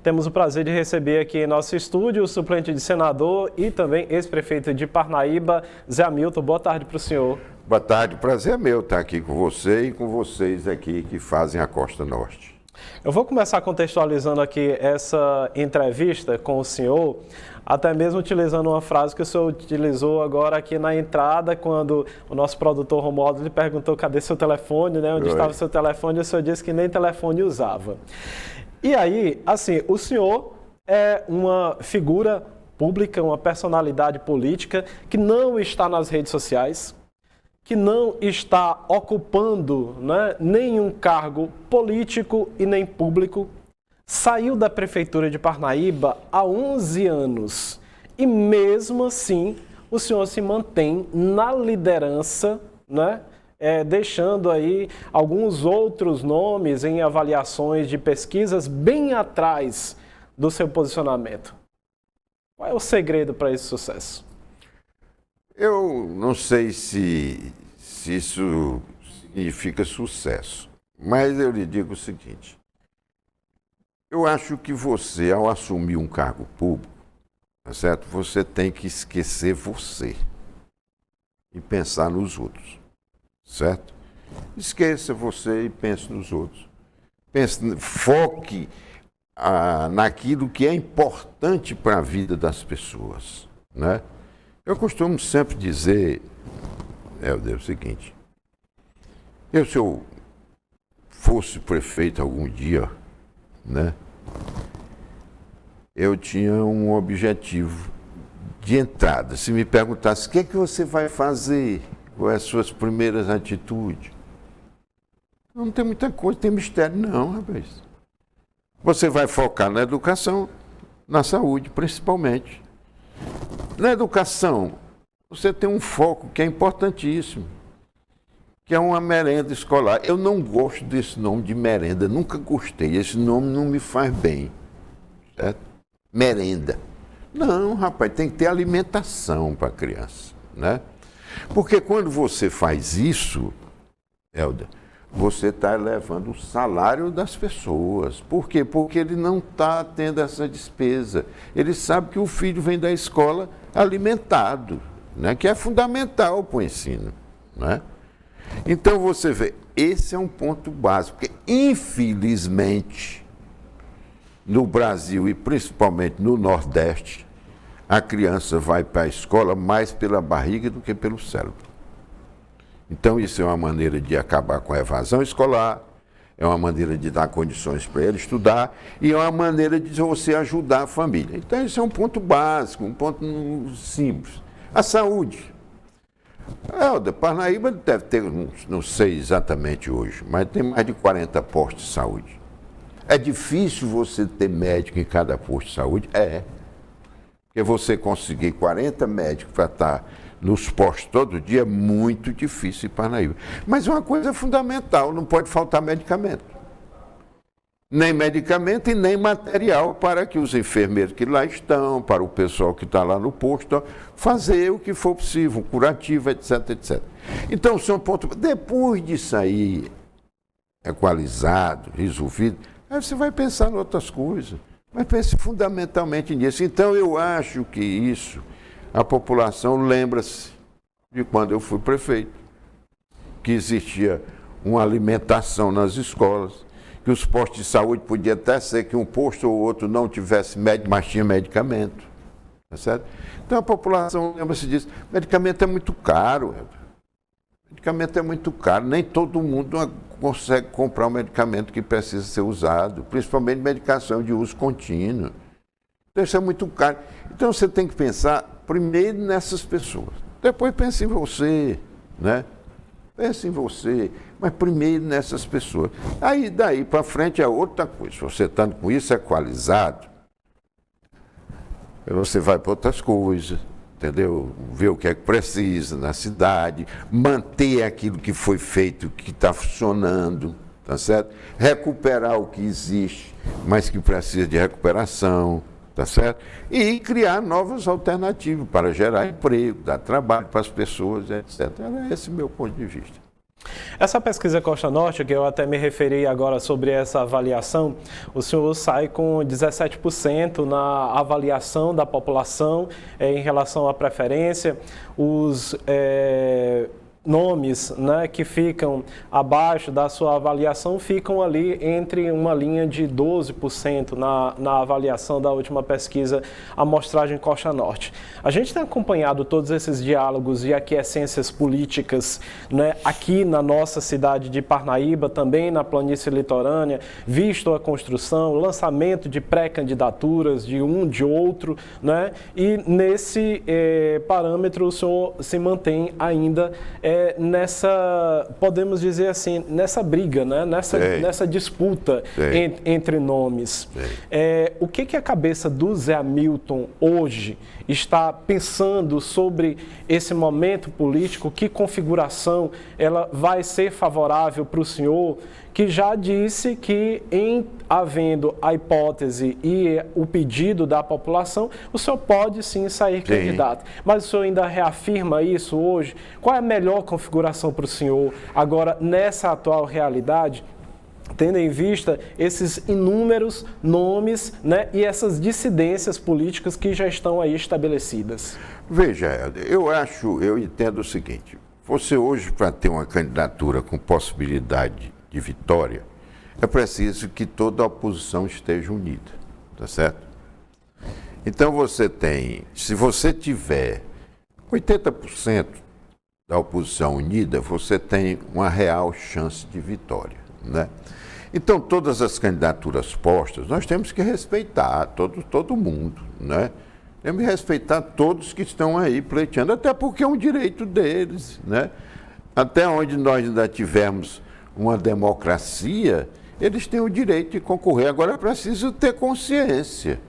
Temos o prazer de receber aqui em nosso estúdio o suplente de senador e também ex-prefeito de Parnaíba, Zé Hamilton. Boa tarde para o senhor. Boa tarde, prazer é meu estar aqui com você e com vocês aqui que fazem a Costa Norte. Eu vou começar contextualizando aqui essa entrevista com o senhor, até mesmo utilizando uma frase que o senhor utilizou agora aqui na entrada, quando o nosso produtor Romualdo lhe perguntou cadê seu telefone, né? Onde estava seu telefone, e o senhor disse que nem telefone usava. E aí, assim, o senhor é uma figura pública, uma personalidade política que não está nas redes sociais, que não está ocupando, né, nenhum cargo político e nem público, saiu da Prefeitura de Parnaíba há 11 anos e mesmo assim o senhor se mantém na liderança, né, deixando aí alguns outros nomes em avaliações de pesquisas bem atrás do seu posicionamento. Qual é o segredo para esse sucesso? Eu não sei se isso significa sucesso, mas eu lhe digo o seguinte. Eu acho que você, ao assumir um cargo público, tá certo? Você tem que esquecer você e pensar nos outros, certo? Esqueça você e pense nos outros. Foque naquilo que é importante para a vida das pessoas, né? Eu costumo sempre dizer, o seguinte, se eu fosse prefeito algum dia, né, eu tinha um objetivo de entrada. Se me perguntasse o que é que você vai fazer, quais as suas primeiras atitudes, não tem muita coisa, tem mistério não, rapaz. Você vai focar na educação, na saúde, principalmente. Na educação, você tem um foco que é importantíssimo, que é uma merenda escolar. Eu não gosto desse nome de merenda, nunca gostei, esse nome não me faz bem, certo? Merenda. Não, rapaz, tem que ter alimentação para a criança, né? Porque quando você faz isso, Helder, você está elevando o salário das pessoas. Por quê? Porque ele não está tendo essa despesa. Ele sabe que o filho vem da escola alimentado, né? Que é fundamental para o ensino, né? Então você vê, esse é um ponto básico, porque infelizmente no Brasil e principalmente no Nordeste, a criança vai para a escola mais pela barriga do que pelo cérebro. Então isso é uma maneira de acabar com a evasão escolar, é uma maneira de dar condições para ele estudar e é uma maneira de você ajudar a família. Então isso é um ponto básico, um ponto simples. A saúde. Helder, Parnaíba deve ter, não sei exatamente hoje, mas tem mais de 40 postos de saúde. É difícil você ter médico em cada posto de saúde? É. Porque você conseguir 40 médicos para estar nos postos todo dia é muito difícil em Parnaíba. Mas uma coisa fundamental, não pode faltar medicamento. Nem medicamento e nem material para que os enfermeiros que lá estão, para o pessoal que está lá no posto, fazer o que for possível, um curativo, etc, etc. Então, são pontos. Depois de sair equalizado, resolvido, aí você vai pensar em outras coisas. Mas pense fundamentalmente nisso. Então, eu acho que isso, a população lembra-se de quando eu fui prefeito, que existia uma alimentação nas escolas, que os postos de saúde podia até ser que um posto ou outro não tivesse médico, mas tinha medicamento. Tá certo? Então a população lembra-se disso. Medicamento é muito caro. Medicamento é muito caro. Nem todo mundo consegue comprar um medicamento que precisa ser usado, principalmente medicação de uso contínuo. Então isso é muito caro. Então você tem que pensar primeiro nessas pessoas. Depois pense em você, né? Pense em você, mas primeiro nessas pessoas. Aí, daí para frente é outra coisa. Se você estando com isso equalizado, você vai para outras coisas, entendeu? Ver o que é que precisa na cidade, manter aquilo que foi feito, que está funcionando, tá certo? Recuperar o que existe, mas que precisa de recuperação, tá certo? E criar novas alternativas para gerar emprego, dar trabalho para as pessoas, etc. Era esse o meu ponto de vista. Essa pesquisa Costa Norte, que eu até me referi agora sobre essa avaliação, o senhor sai com 17% na avaliação da população em relação à preferência. Os nomes, né, que ficam abaixo da sua avaliação ficam ali entre uma linha de 12% na avaliação da última pesquisa Amostragem Costa Norte. A gente tem acompanhado todos esses diálogos e aquiescências políticas, né, aqui na nossa cidade de Parnaíba, também na planície litorânea, visto a construção, o lançamento de pré-candidaturas de um, de outro, né, e nesse parâmetro o senhor se mantém ainda nessa, podemos dizer assim, nessa briga, né? nessa disputa entre nomes. O que a cabeça do Zé Hamilton hoje está pensando sobre esse momento político? Que configuração ela vai ser favorável para o senhor, que já disse que, em havendo a hipótese e o pedido da população, o senhor pode sim sair candidato. Mas o senhor ainda reafirma isso hoje? Qual é a melhor configuração para o senhor agora, nessa atual realidade, tendo em vista esses inúmeros nomes, né, e essas dissidências políticas que já estão aí estabelecidas? Veja, eu entendo o seguinte: você hoje, para ter uma candidatura com possibilidade de vitória, é preciso que toda a oposição esteja unida, tá certo? Então se você tiver 80% da oposição unida, você tem uma real chance de vitória, né? Então, todas as candidaturas postas, nós temos que respeitar todo mundo, né? Temos que respeitar todos que estão aí pleiteando, até porque é um direito deles, né? Até onde nós ainda tivermos uma democracia, eles têm o direito de concorrer. Agora é preciso ter consciência,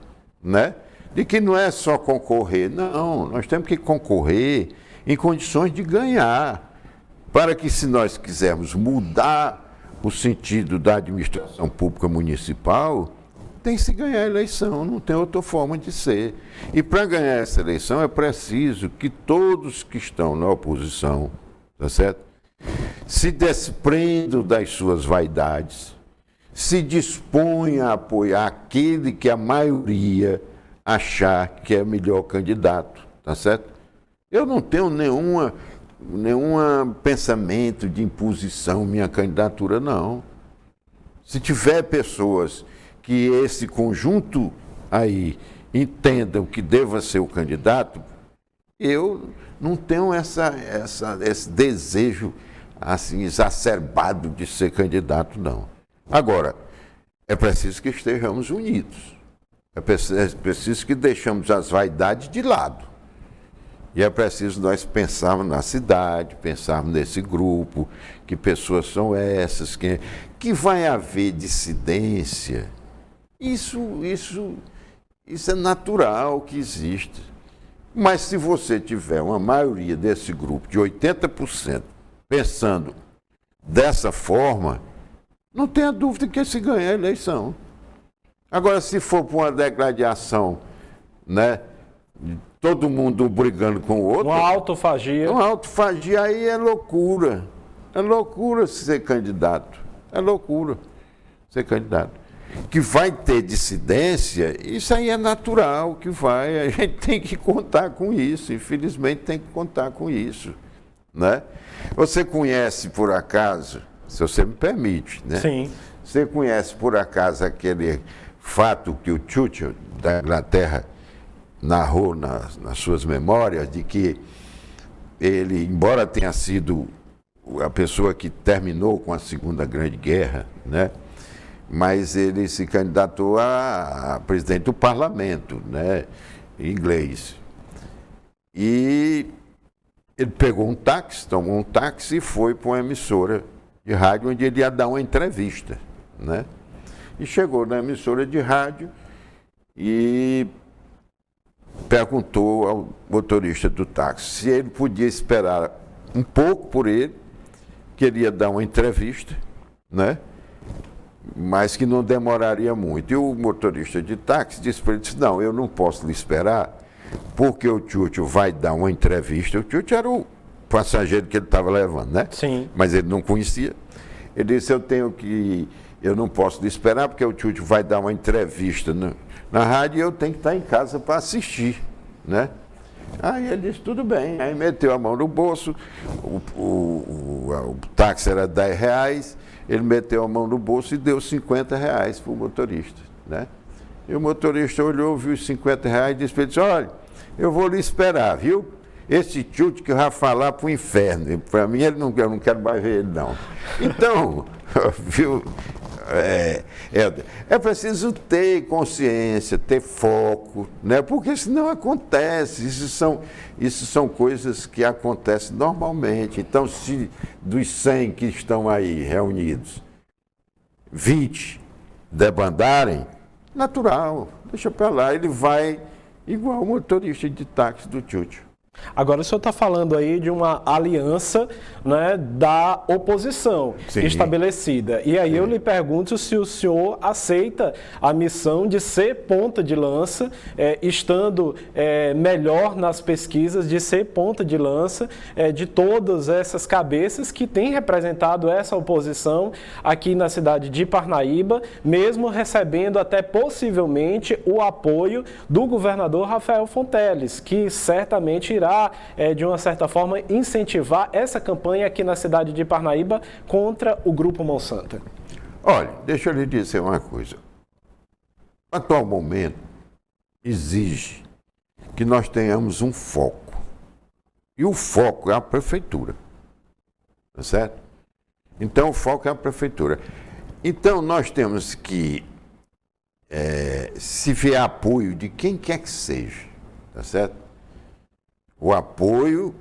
né, de que não é só concorrer, não, nós temos que concorrer em condições de ganhar, para que, se nós quisermos mudar o sentido da administração pública municipal, tem que se ganhar a eleição, não tem outra forma de ser. E para ganhar essa eleição é preciso que todos que estão na oposição, tá certo, se desprendam das suas vaidades, se dispõem a apoiar aquele que a maioria achar que é melhor candidato, tá certo? Eu não tenho nenhum pensamento de imposição minha candidatura, não. Se tiver pessoas que esse conjunto aí entendam que deva ser o candidato, eu não tenho esse desejo assim exacerbado de ser candidato, não. Agora, é preciso que estejamos unidos. É preciso que deixemos as vaidades de lado. E é preciso nós pensarmos na cidade, pensarmos nesse grupo, que pessoas são essas, que vai haver dissidência. Isso é natural que existe. Mas se você tiver uma maioria desse grupo de 80% pensando dessa forma, não tenha dúvida que se ganha a eleição. Agora, se for por uma degradação, né, todo mundo brigando com o outro... Uma autofagia. Uma autofagia, aí é loucura. É loucura ser candidato. É loucura ser candidato. Que vai ter dissidência, isso aí é natural que vai. A gente tem que contar com isso. Infelizmente, tem que contar com isso, né? Você conhece, por acaso, se você me permite, né? Sim. Você conhece, por acaso, aquele fato que o Churchill, da Inglaterra, narrou nas suas memórias, de que ele, embora tenha sido a pessoa que terminou com a Segunda Grande Guerra, né, mas ele se candidatou a presidente do parlamento, né, inglês. E ele pegou um táxi, tomou um táxi e foi para uma emissora de rádio onde ele ia dar uma entrevista, né? E chegou na emissora de rádio e perguntou ao motorista do táxi se ele podia esperar um pouco por ele, que ele ia dar uma entrevista, né? Mas que não demoraria muito. E o motorista de táxi disse para ele, não, eu não posso lhe esperar, porque o Churchill vai dar uma entrevista. O Churchill era passageiro que ele estava levando, né? Sim. Mas ele não conhecia. Ele disse, eu não posso lhe esperar, porque o Tchutchu vai dar uma entrevista na rádio e eu tenho que estar em casa para assistir, né? Aí ele disse, tudo bem. Aí meteu a mão no bolso, o táxi era R$10, ele meteu a mão no bolso e deu R$50 para o motorista, né? E o motorista olhou, viu os R$50 e disse para ele, olha, eu vou lhe esperar, viu? Esse Tchutchu que eu vou falar para o inferno. Para mim, eu não quero mais ver ele, não. Então, viu? É preciso ter consciência, ter foco, né? Porque senão acontece. Isso são coisas que acontecem normalmente. Então, se dos 100 que estão aí reunidos, 20 debandarem, natural, deixa para lá, ele vai igual o motorista de táxi do Tchutchu. Agora o senhor está falando aí de uma aliança, né, da oposição. Sim. Estabelecida. E aí eu lhe pergunto se o senhor aceita a missão de ser ponta de lança, estando melhor nas pesquisas, de ser ponta de lança de todas essas cabeças que têm representado essa oposição aqui na cidade de Parnaíba, mesmo recebendo até possivelmente o apoio do governador Rafael Fonteles, que certamente irá, de uma certa forma, incentivar essa campanha aqui na cidade de Parnaíba contra o Grupo Monsanto. Olha, deixa eu lhe dizer uma coisa. O atual momento exige que nós tenhamos um foco. E o foco é a prefeitura. Tá certo? Então, o foco é a prefeitura. Então, nós temos que, se vier apoio de quem quer que seja, tá certo? O apoio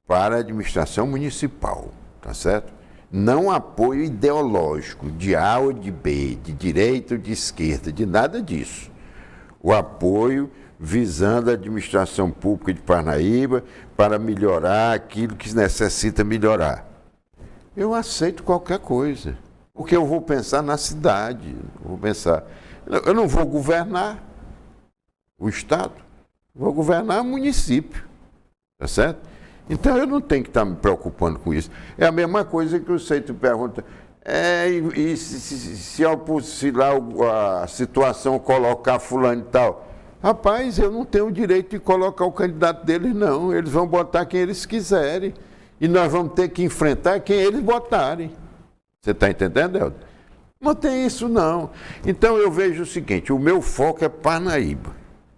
para a administração municipal, tá certo? Não apoio ideológico de A ou de B, de direita ou de esquerda, de nada disso. O apoio visando a administração pública de Parnaíba para melhorar aquilo que necessita melhorar. Eu aceito qualquer coisa, porque eu vou pensar na cidade, eu não vou governar o Estado, vou governar o município. Tá certo? Então eu não tenho que estar me preocupando com isso. É a mesma coisa que o Seito pergunta, se lá a situação colocar fulano e tal. Rapaz, eu não tenho o direito de colocar o candidato deles, não. Eles vão botar quem eles quiserem. E nós vamos ter que enfrentar quem eles botarem. Você está entendendo, Helder? Não tem isso, não. Então eu vejo o seguinte, o meu foco é Parnaíba.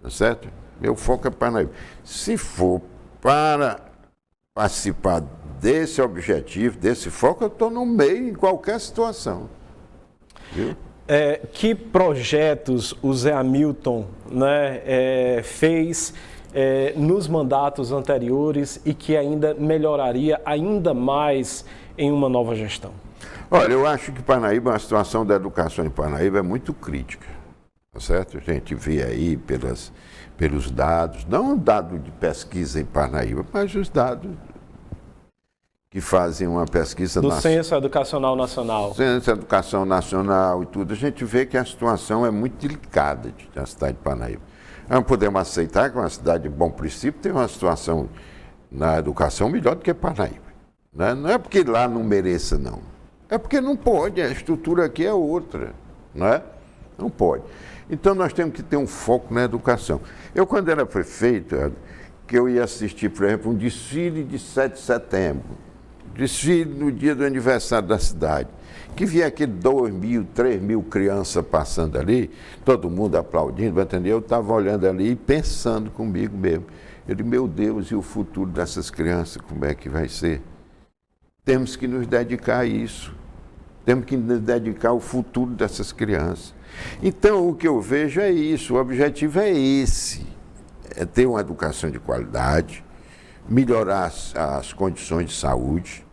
Tá certo? Meu foco é Parnaíba. Se for para participar desse objetivo, desse foco, eu estou no meio em qualquer situação. Viu? Que projetos o Zé Hamilton, né, fez nos mandatos anteriores e que ainda melhoraria ainda mais em uma nova gestão? Olha, eu acho que Parnaíba, a situação da educação em Parnaíba é muito crítica. Tá certo? A gente vê aí pelos dados, não o dado de pesquisa em Parnaíba, mas os dados que fazem uma pesquisa do Censo Educacional Nacional. Censo Educação Nacional e tudo. A gente vê que a situação é muito delicada da cidade de Parnaíba. Não podemos aceitar que uma cidade de bom princípio tem uma situação na educação melhor do que Parnaíba. Né? Não é porque lá não mereça, não. É porque não pode, a estrutura aqui é outra. Não é? Não pode. Então, nós temos que ter um foco na educação. Eu, quando era prefeito, que eu ia assistir, por exemplo, um desfile de 7 de setembro, desfile no dia do aniversário da cidade, que via aquele 2.000, 3.000 crianças passando ali, todo mundo aplaudindo, entendeu? Eu estava olhando ali e pensando comigo mesmo. Eu disse, meu Deus, e o futuro dessas crianças, como é que vai ser? Temos que nos dedicar a isso. Temos que nos dedicar ao futuro dessas crianças. Então, o que eu vejo é isso, o objetivo é esse, é ter uma educação de qualidade, melhorar as condições de saúde.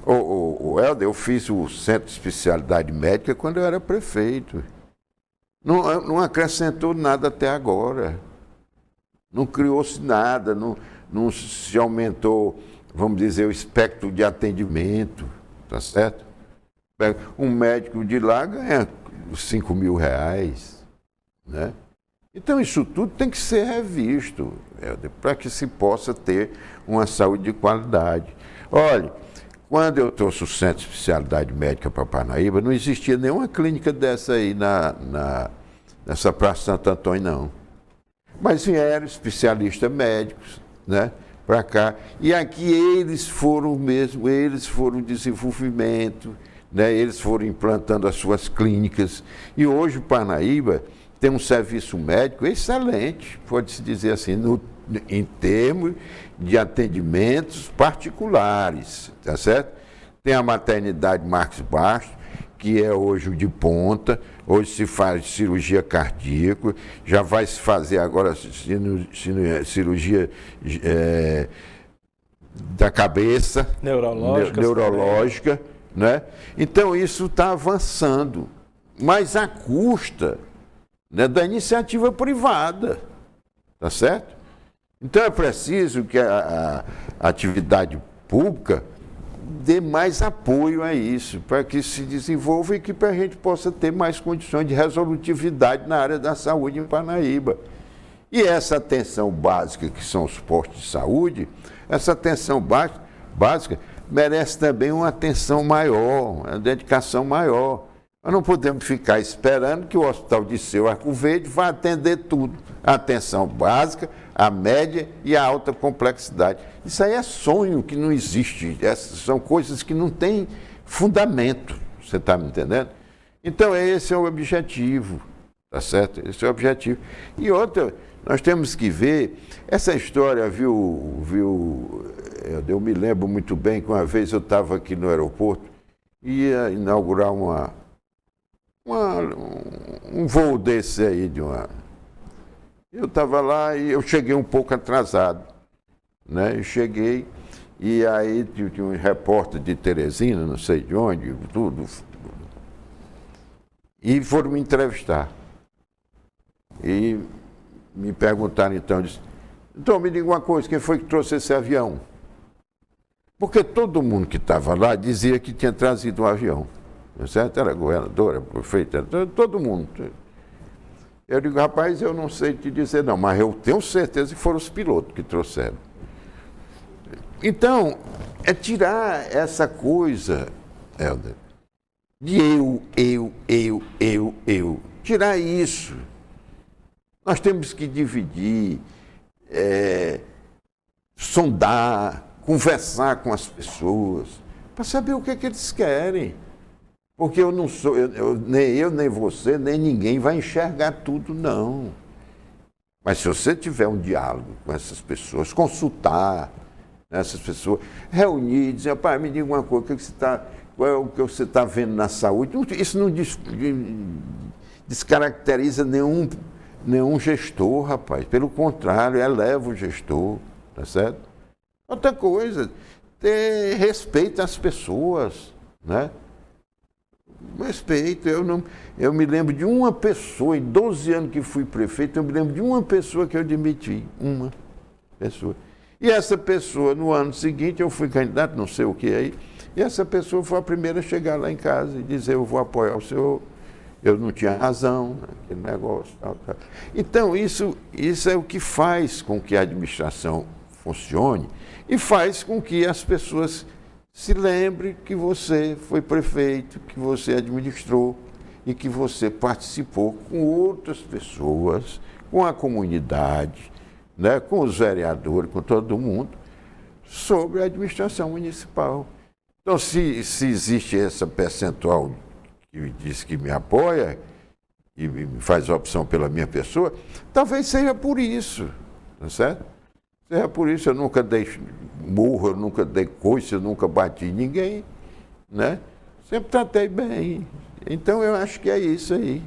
O Helder, eu fiz o Centro de Especialidade Médica quando eu era prefeito. Não acrescentou nada até agora. Não criou-se nada, não se aumentou, vamos dizer, o espectro de atendimento, tá certo? Um médico de lá ganha R$5.000, né? Então, isso tudo tem que ser revisto, para que se possa ter uma saúde de qualidade. Olha, quando eu trouxe o Centro de Especialidade Médica para Parnaíba, não existia nenhuma clínica dessa aí nessa Praça Santo Antônio, não. Mas vieram especialistas médicos, né, para cá. E aqui eles foram o desenvolvimento, né, eles foram implantando as suas clínicas. E hoje o Parnaíba tem um serviço médico excelente, pode-se dizer assim, em termos de atendimentos particulares, tá certo? Tem a maternidade Marcos Bastos, que é hoje o de ponta, hoje se faz cirurgia cardíaca, já vai se fazer agora cirurgia da cabeça, neurológica, né? Então isso está avançando, mas à custa, né, da iniciativa privada, tá certo? Então é preciso que a atividade pública dê mais apoio a isso, para que se desenvolva e que a gente possa ter mais condições de resolutividade na área da saúde em Parnaíba. E essa atenção básica, que são os postos de saúde, essa atenção básica merece também uma atenção maior, uma dedicação maior. Nós não podemos ficar esperando que o Hospital de Seu Arco Verde vá atender tudo. A atenção básica, a média e a alta complexidade. Isso aí é sonho que não existe. Essas são coisas que não têm fundamento. Você está me entendendo? Então, esse é o objetivo. Tá certo? Esse é o objetivo. E outra, nós temos que ver, essa história, eu me lembro muito bem que uma vez eu estava aqui no aeroporto, ia inaugurar um voo desse aí eu estava lá e eu cheguei um pouco atrasado, né? Eu cheguei e aí tinha um repórter de Teresina, não sei de onde, tudo, e foram me entrevistar. E me perguntaram então, então me diga uma coisa, quem foi que trouxe esse avião? Porque todo mundo que estava lá dizia que tinha trazido um avião. Certo? Era governadora, prefeita, todo mundo. Eu digo, rapaz, eu não sei te dizer não, mas eu tenho certeza que foram os pilotos que trouxeram. Então, é tirar essa coisa, Helder, de eu. Tirar isso. Nós temos que dividir, sondar, conversar com as pessoas, para saber o que eles querem. Porque eu não sou, nem você, nem ninguém vai enxergar tudo, não. Mas se você tiver um diálogo com essas pessoas, consultar essas pessoas, reunir, dizer, pai, me diga uma coisa, qual é o que você está vendo na saúde? Isso não descaracteriza nenhum gestor, rapaz. Pelo contrário, eleva o gestor, tá certo? Outra coisa, ter respeito às pessoas, né? Respeito, eu me lembro de uma pessoa, em 12 anos que fui prefeito, eu me lembro de uma pessoa que eu demiti, uma pessoa. E essa pessoa, no ano seguinte, eu fui candidato, não sei o que aí, e essa pessoa foi a primeira a chegar lá em casa e dizer, eu vou apoiar o senhor, eu não tinha razão, aquele negócio, tal. Então, isso é o que faz com que a administração funcione e faz com que as pessoas se lembre que você foi prefeito, que você administrou e que você participou com outras pessoas, com a comunidade, né, com os vereadores, com todo mundo, sobre a administração municipal. Então, se existe essa percentual que diz que me apoia e me faz opção pela minha pessoa, talvez seja por isso, tá certo? Seja por isso, eu nunca dei murro, eu nunca dei coice, eu nunca bati em ninguém, né? Sempre tratei bem. Então, eu acho que é isso aí.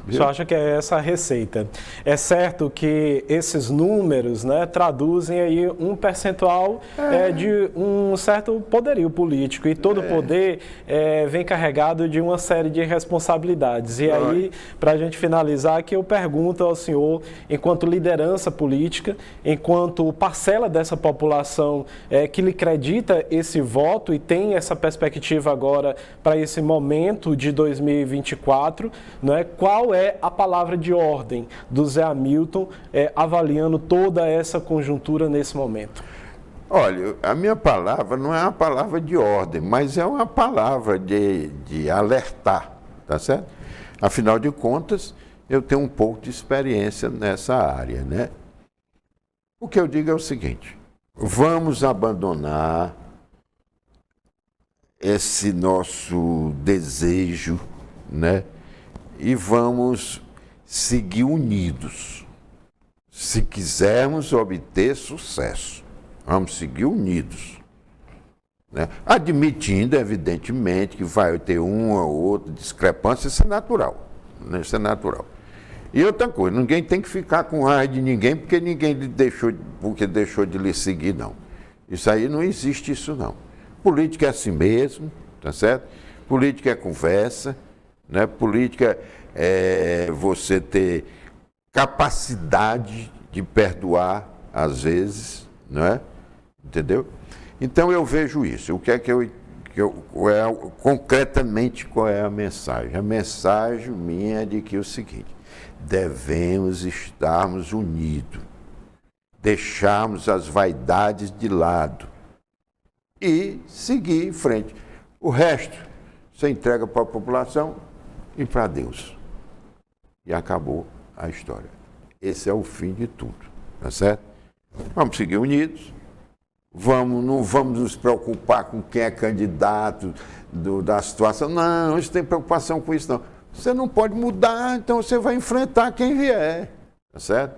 O senhor acha que é essa a receita? É certo que esses números, né, traduzem aí um percentual de um certo poderio político, e todo poder vem carregado de uma série de responsabilidades. E aí, para a gente finalizar aqui, eu pergunto ao senhor, enquanto liderança política, enquanto parcela dessa população que lhe acredita esse voto e tem essa perspectiva agora para esse momento de 2024, né, qual é a palavra de ordem do Zé Hamilton avaliando toda essa conjuntura nesse momento? Olha, a minha palavra não é uma palavra de ordem, mas é uma palavra de alertar, tá certo? Afinal de contas, eu tenho um pouco de experiência nessa área, né? O que eu digo é o seguinte: vamos abandonar esse nosso desejo, né? E vamos seguir unidos. Se quisermos obter sucesso, vamos seguir unidos, né? Admitindo, evidentemente, que vai ter uma ou outra discrepância, isso é natural, né? Isso é natural. E outra coisa, ninguém tem que ficar com raiva de ninguém porque ninguém deixou de lhe seguir, não. Isso aí não existe, isso não. Política é assim mesmo, tá certo? Política é conversa, né? Política é você ter capacidade de perdoar às vezes, não é? Entendeu? Então eu vejo isso. O que é concretamente qual é a mensagem? A mensagem minha é de que é o seguinte: devemos estarmos unidos, deixarmos as vaidades de lado e seguir em frente. O resto você entrega para a população e para Deus. E acabou a história. Esse é o fim de tudo, tá certo? Vamos seguir unidos, não vamos nos preocupar com quem é candidato da situação. Não, a gente tem preocupação com isso, não. Você não pode mudar, então você vai enfrentar quem vier, tá certo?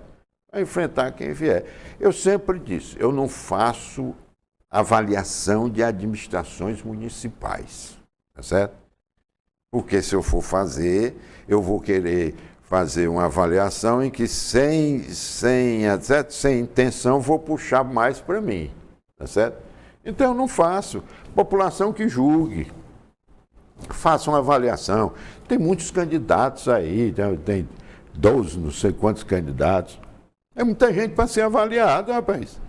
Vai enfrentar quem vier. Eu sempre disse, eu não faço avaliação de administrações municipais, tá certo? Porque se eu for fazer, eu vou querer fazer uma avaliação em que sem intenção vou puxar mais para mim, tá certo? Então eu não faço. População que julgue. Faça uma avaliação. Tem muitos candidatos aí, tem 12, não sei quantos candidatos. É muita gente para ser avaliada, rapaz.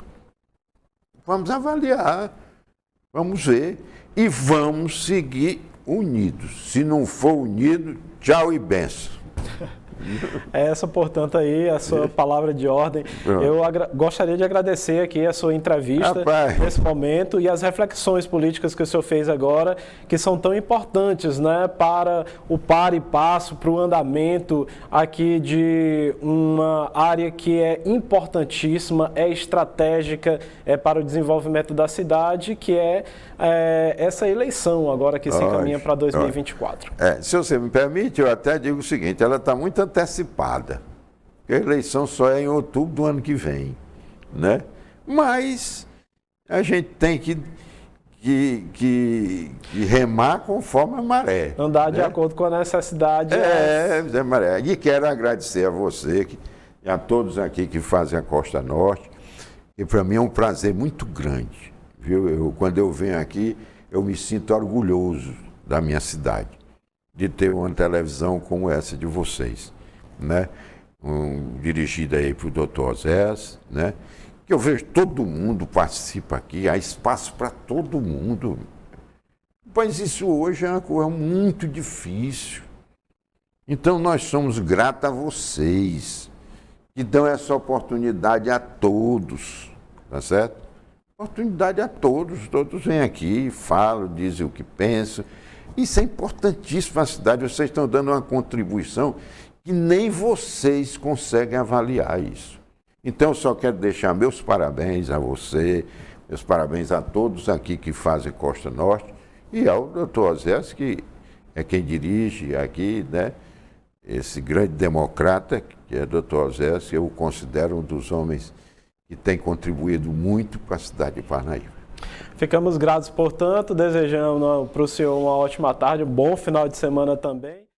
Vamos avaliar, vamos ver e vamos seguir unidos. Se não for unido, tchau e benção. Essa, portanto, aí, a sua palavra de ordem. Eu gostaria de agradecer aqui a sua entrevista nesse momento e as reflexões políticas que o senhor fez agora, que são tão importantes, né, para o par e passo, para o andamento aqui de uma área que é importantíssima, é estratégica para o desenvolvimento da cidade, que é essa eleição agora que se encaminha para 2024. Se você me permite, eu até digo o seguinte: ela está muito antecipada. A eleição só é em outubro do ano que vem, né? Mas a gente tem que remar conforme a maré. Andar de acordo com a necessidade. Maré. E quero agradecer a você e a todos aqui que fazem a Costa Norte, e para mim é um prazer muito grande, viu? Quando eu venho aqui, eu me sinto orgulhoso da minha cidade, de ter uma televisão como essa de vocês, né? Dirigida aí para o doutor Oséias, né? Que eu vejo todo mundo participa aqui, há espaço para todo mundo. Mas isso hoje é uma coisa muito difícil. Então nós somos gratos a vocês, que dão essa oportunidade a todos, tá certo? Oportunidade a todos vêm aqui, falam, dizem o que pensam. Isso é importantíssimo para a cidade, vocês estão dando uma contribuição que nem vocês conseguem avaliar isso. Então, eu só quero deixar meus parabéns a você, meus parabéns a todos aqui que fazem Costa Norte e ao doutor Oséias, que é quem dirige aqui, né? Esse grande democrata, que é o doutor Oséias, que eu o considero um dos homens que tem contribuído muito para a cidade de Parnaíba. Ficamos gratos, portanto, desejamos para o senhor uma ótima tarde, um bom final de semana também.